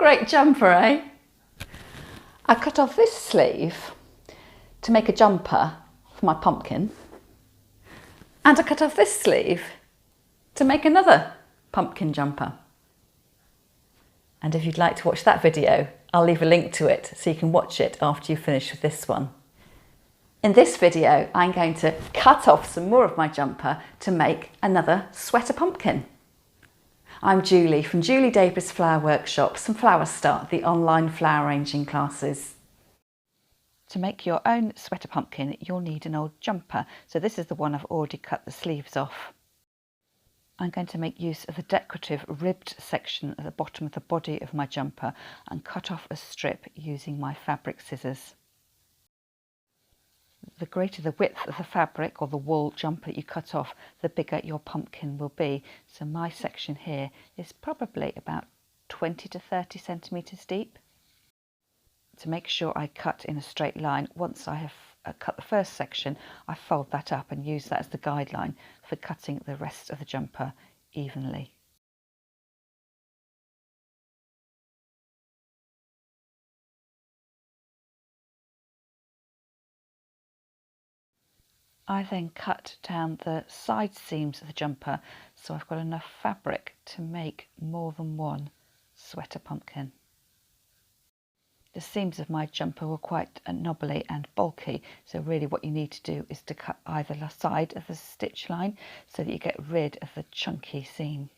Great jumper, eh? I cut off this sleeve to make a jumper for my pumpkin, and I cut off this sleeve to make another pumpkin jumper. And if you'd like to watch that video, I'll leave a link to it so you can watch it after you finish with this one. In this video, I'm going to cut off some more of my jumper to make another sweater pumpkin. I'm Julie from Julie Davis Flower Workshops and Florist, the online flower arranging classes. To make your own sweater pumpkin, you'll need an old jumper. So this is the one I've already cut the sleeves off. I'm going to make use of the decorative ribbed section at the bottom of the body of my jumper and cut off a strip using my fabric scissors. The greater the width of the fabric or the wool jumper you cut off, the bigger your pumpkin will be. So my section here is probably about 20 to 30 centimetres deep. To make sure I cut in a straight line, once I have cut the first section, I fold that up and use that as the guideline for cutting the rest of the jumper evenly. I then cut down the side seams of the jumper so I've got enough fabric to make more than one sweater pumpkin. The seams of my jumper were quite knobbly and bulky, so really what you need to do is to cut either side of the stitch line so that you get rid of the chunky seam.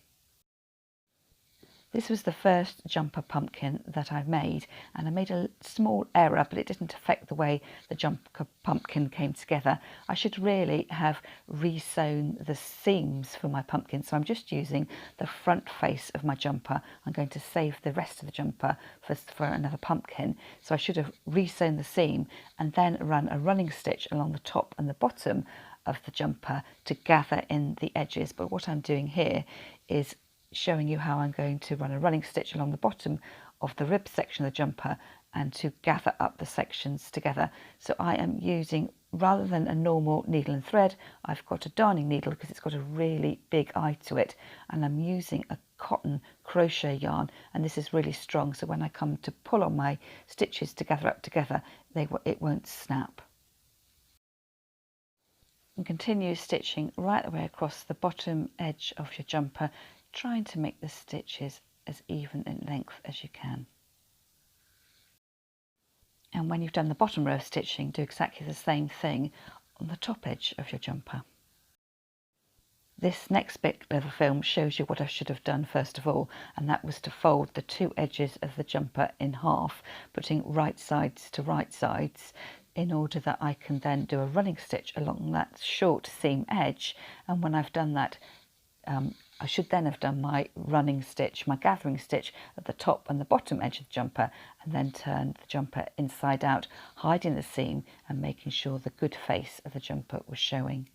This was the first jumper pumpkin that I made, and I made a small error, but it didn't affect the way the jumper pumpkin came together. I should really have re-sewn the seams for my pumpkin, so I'm just using the front face of my jumper. I'm going to save the rest of the jumper for another pumpkin, so I should have re-sewn the seam and then run a running stitch along the top and the bottom of the jumper to gather in the edges. But what I'm doing here is showing you how I'm going to run a running stitch along the bottom of the rib section of the jumper and to gather up the sections together. So I am using, rather than a normal needle and thread, I've got a darning needle because it's got a really big eye to it, and I'm using a cotton crochet yarn, and this is really strong, so when I come to pull on my stitches to gather up together, it won't snap. And continue stitching right the way across the bottom edge of your jumper, trying to make the stitches as even in length as you can. And when you've done the bottom row of stitching, do exactly the same thing on the top edge of your jumper. This next bit of the film shows you what I should have done first of all, and that was to fold the two edges of the jumper in half, putting right sides to right sides, in order that I can then do a running stitch along that short seam edge. And when I've done that, I should then have done my running stitch, my gathering stitch at the top and the bottom edge of the jumper, and then turn the jumper inside out, hiding the seam and making sure the good face of the jumper was showing.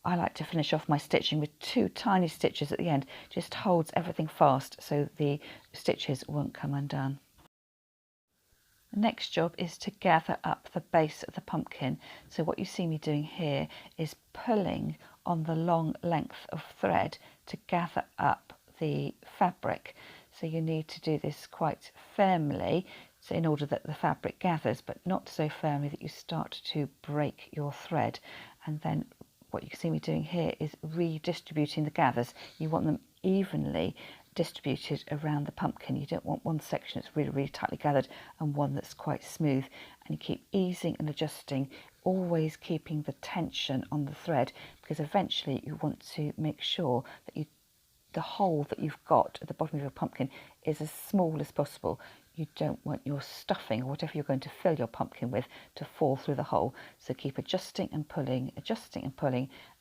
I like to finish off my stitching with two tiny stitches at the end, just holds everything fast so the stitches won't come undone. The next job is to gather up the base of the pumpkin. So what you see me doing here is pulling on the long length of thread to gather up the fabric. So you need to do this quite firmly, so in order that the fabric gathers, but not so firmly that you start to break your thread. And then what you see me doing here is redistributing the gathers. You want them evenly distributed around the pumpkin. You don't want one section that's really, really tightly gathered and one that's quite smooth. And you keep easing and adjusting, always keeping the tension on the thread, because eventually you want to make sure that the hole that you've got at the bottom of your pumpkin is as small as possible. You don't want your stuffing or whatever you're going to fill your pumpkin with to fall through the hole. So keep adjusting and pulling,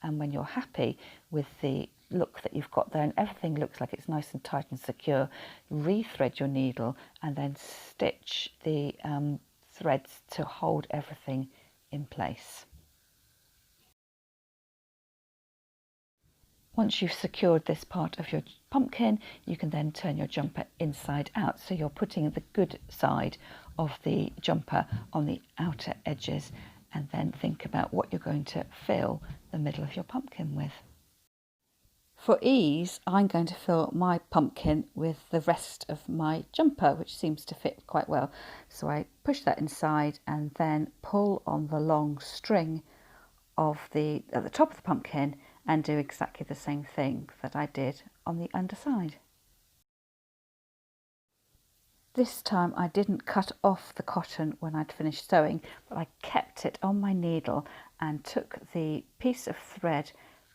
and when you're happy with the look that you've got there and everything looks like it's nice and tight and secure, re-thread your needle and then stitch the threads to hold everything in place. Once you've secured this part of your pumpkin, you can then turn your jumper inside out. So you're putting the good side of the jumper on the outer edges, and then think about what you're going to fill the middle of your pumpkin with. For ease, I'm going to fill my pumpkin with the rest of my jumper, which seems to fit quite well. So I push that inside and then pull on the long string at the top of the pumpkin and do exactly the same thing that I did on the underside. This time I didn't cut off the cotton when I'd finished sewing, but I kept it on my needle and took the piece of thread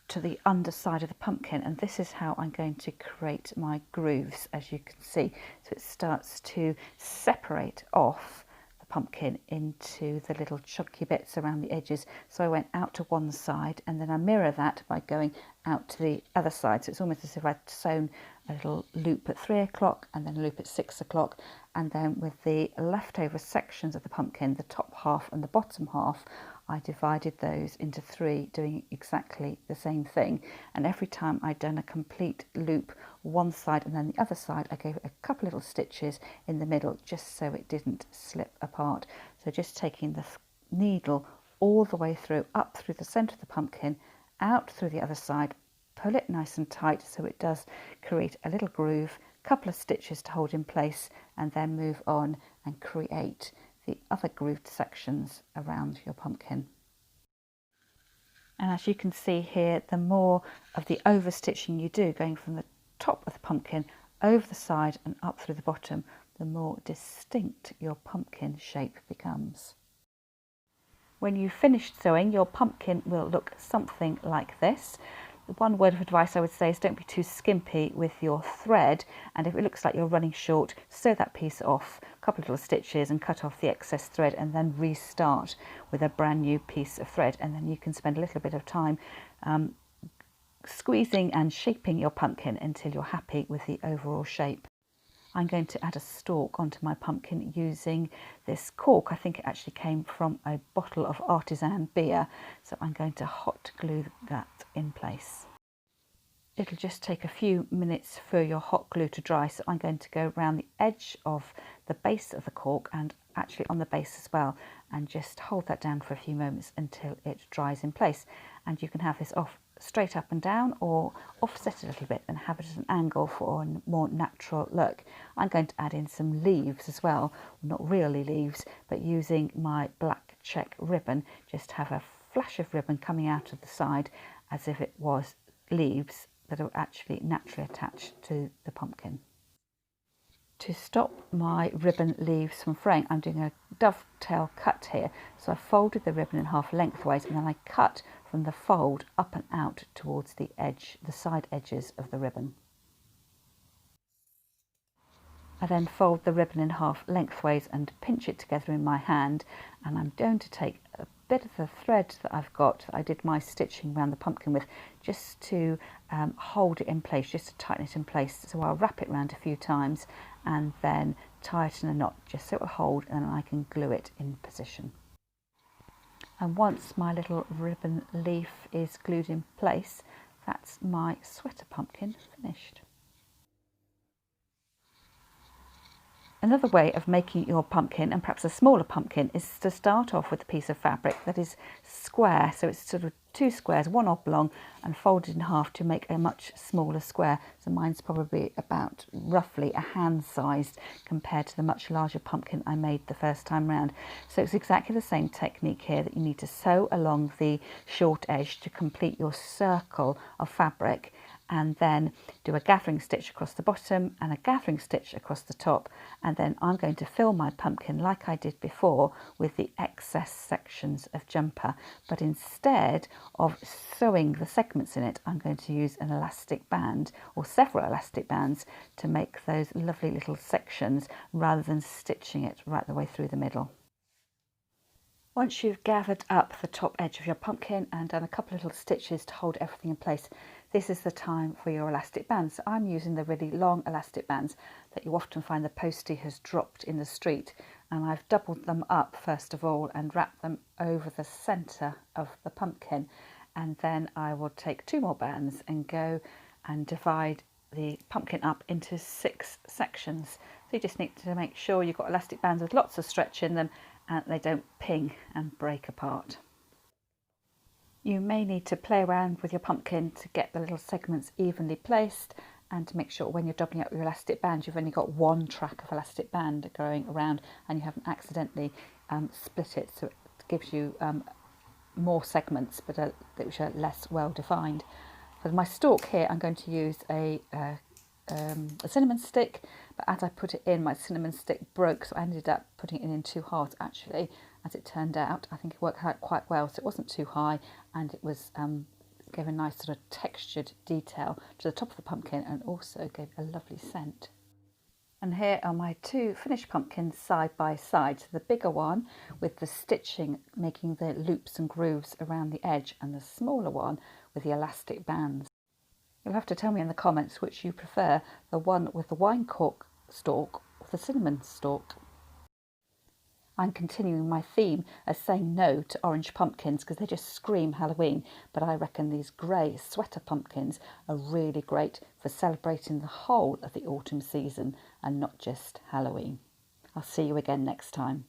to the underside of the pumpkin, and this is how I'm going to create my grooves, as you can see. So it starts to separate off the pumpkin into the little chunky bits around the edges. So I went out to one side and then I mirror that by going out to the other side. So it's almost as if I'd sewn a little loop at 3 o'clock and then a loop at 6 o'clock, and then with the leftover sections of the pumpkin, the top half and the bottom half, I divided those into 3, doing exactly the same thing. And every time I'd done a complete loop one side and then the other side, I gave it a couple little stitches in the middle just so it didn't slip apart. So just taking the needle all the way through, up through the centre of the pumpkin, out through the other side, pull it nice and tight so it does create a little groove, couple of stitches to hold in place, and then move on and create the other grooved sections around your pumpkin. And as you can see here, the more of the overstitching you do, going from the top of the pumpkin over the side and up through the bottom, the more distinct your pumpkin shape becomes. When you've finished sewing, your pumpkin will look something like this. The one word of advice I would say is don't be too skimpy with your thread, and if it looks like you're running short, sew that piece off, a couple of little stitches and cut off the excess thread, and then restart with a brand new piece of thread, and then you can spend a little bit of time squeezing and shaping your pumpkin until you're happy with the overall shape. I'm going to add a stalk onto my pumpkin using this cork. I think it actually came from a bottle of artisan beer, so I'm going to hot glue that in place. It'll just take a few minutes for your hot glue to dry, so I'm going to go around the edge of the base of the cork and actually on the base as well, and just hold that down for a few moments until it dries in place. And you can have this off straight up and down or offset a little bit and have it at an angle for a more natural look. I'm going to add in some leaves as well, not really leaves, but using my black check ribbon, just have a flash of ribbon coming out of the side as if it was leaves that are actually naturally attached to the pumpkin. To stop my ribbon leaves from fraying, I'm doing a dovetail cut here. So I folded the ribbon in half lengthways and then I cut from the fold up and out towards the edge, the side edges of the ribbon. I then fold the ribbon in half lengthways and pinch it together in my hand, and I'm going to take a bit of the thread that I've got that I did my stitching around the pumpkin with, just to hold it in place, just to tighten it in place. So I'll wrap it around a few times and then tie it in a knot just so it will hold, and then I can glue it in position. And once my little ribbon leaf is glued in place, that's my sweater pumpkin finished. Another way of making your pumpkin, and perhaps a smaller pumpkin, is to start off with a piece of fabric that is square. So it's sort of 2 squares, 1 oblong, and folded in half to make a much smaller square. So mine's probably about roughly a hand sized compared to the much larger pumpkin I made the first time round. So it's exactly the same technique here, that you need to sew along the short edge to complete your circle of fabric, and then do a gathering stitch across the bottom and a gathering stitch across the top, and then I'm going to fill my pumpkin like I did before with the excess sections of jumper, but instead of sewing the segments in it, I'm going to use an elastic band or several elastic bands to make those lovely little sections rather than stitching it right the way through the middle. Once you've gathered up the top edge of your pumpkin and done a couple of little stitches to hold everything in place, this is the time for your elastic bands. So I'm using the really long elastic bands that you often find the postie has dropped in the street, and I've doubled them up first of all and wrapped them over the centre of the pumpkin, and then I will take 2 more bands and go and divide the pumpkin up into 6 sections. So you just need to make sure you've got elastic bands with lots of stretch in them and they don't ping and break apart. You may need to play around with your pumpkin to get the little segments evenly placed, and to make sure when you're doubling up your elastic band you've only got one track of elastic band going around and you haven't accidentally split it, so it gives you more segments but which are less well defined. For my stalk here I'm going to use a cinnamon stick, but as I put it in my cinnamon stick broke, so I ended up putting it in two halves actually. As it turned out, I think it worked out quite well, so it wasn't too high and it was gave a nice sort of textured detail to the top of the pumpkin and also gave a lovely scent. And here are my two finished pumpkins side by side. So the bigger one with the stitching making the loops and grooves around the edge, and the smaller one with the elastic bands. You'll have to tell me in the comments which you prefer, the one with the wine cork stalk or the cinnamon stalk. I'm continuing my theme of saying no to orange pumpkins because they just scream Halloween, but I reckon these grey sweater pumpkins are really great for celebrating the whole of the autumn season and not just Halloween. I'll see you again next time.